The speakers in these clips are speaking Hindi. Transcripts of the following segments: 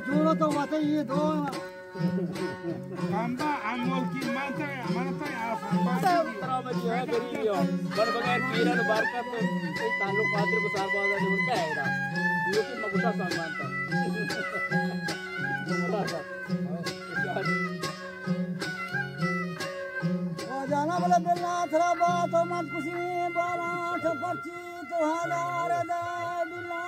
चूड़ो तो बात ये दो कांदा अनमोल की माता है हमारा तो आप तरह में जो है गरीबी हो पर बगैर पीरन बरकत ताल्लुक पात्र को सार बाजा जो क्या है ना ये कि मबूसा सम्मान था जाना बोले बिल्ला थरा बात मत खुशी बाला ठपची तो हजार दे बिल्ला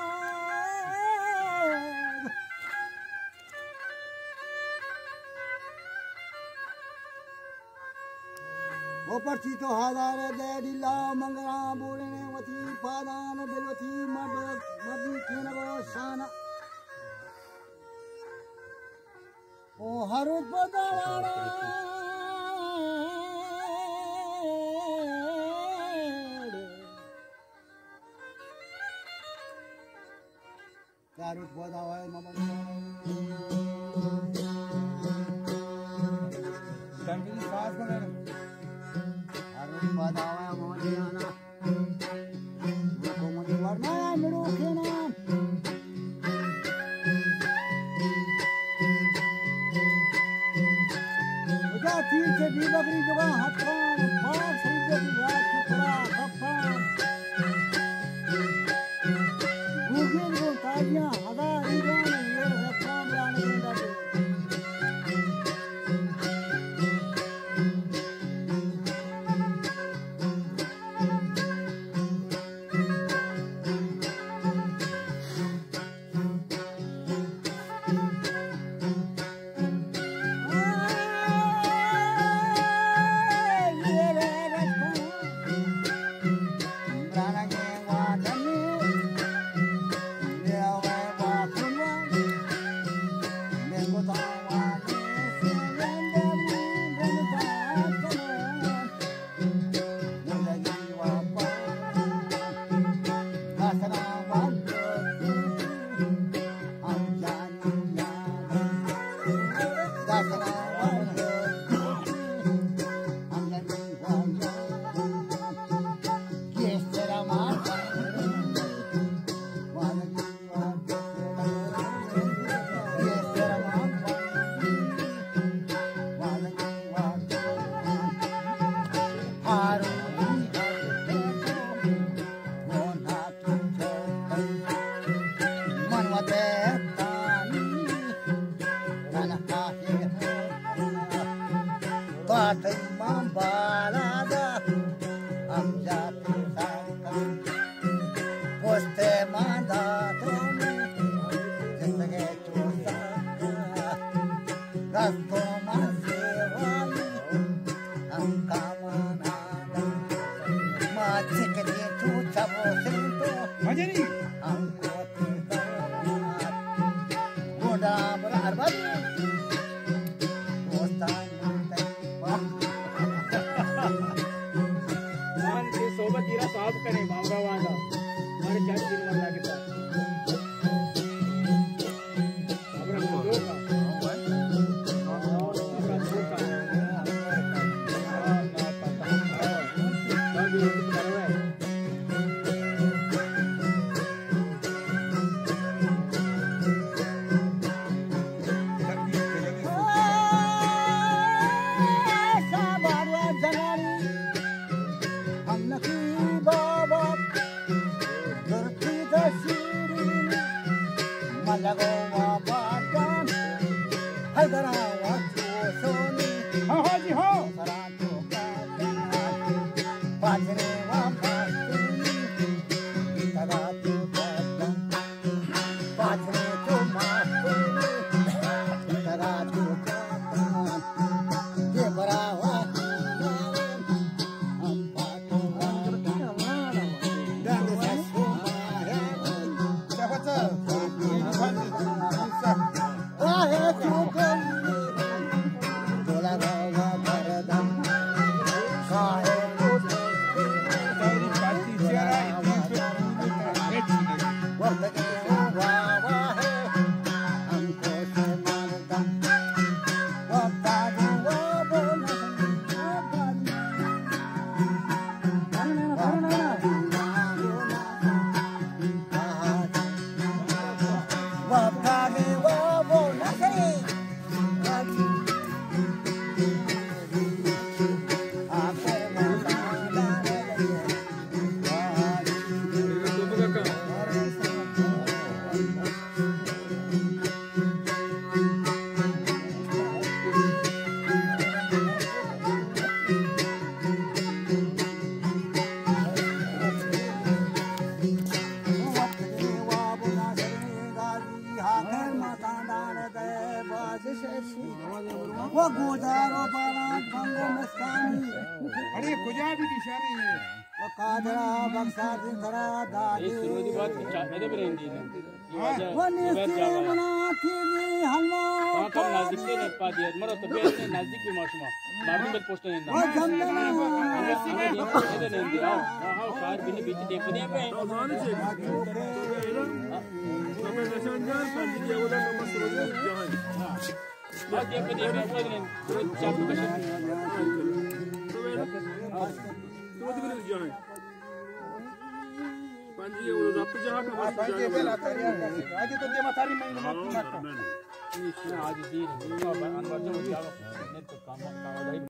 वो पर्ची तो हजार दे दिला मंगरा बोलने वती पादान दिलवती मदी खेन वो शाना ओ हरुद बदवाड़ा Garut bodawai mama. कंटिन्यू पास में Garut bodawai mama diana. Ko mudi warna midu khena. Uja तीर से भी बकरी जुगा हथरान बाग सरीजे की रात चुकड़ा खप्पान गूगल को ताजियां हजार ईरान ये रफ्तार लाने के लिए Shiri वो गोदारो पारांत मंगो मस्तानी अरे कुजा भी निशानी है वो कादरा बक्सा दिन धरा दादी ये शुरू की बात मेरे भी रहेंगी ना वो निस्ते मना थी हल्ला कम नजदीक से नहीं पा दिया मरो तो बेस ने नजदीक भी माशमा मालूम है पोस्ट नहीं वो जमना इधर नहीं दिया हां कार भी बीच देख दिया पे हमें निशान जान पंजी के वाला नंबर सुनो जहां बात ये पे देख कोई नहीं चाप का तो दिख जहां पंजी के वाला जब जहां का बस पंजे बेला तरिया आज तो दे मथारी में मत आज दी अनवर जो जाओ ने तो काम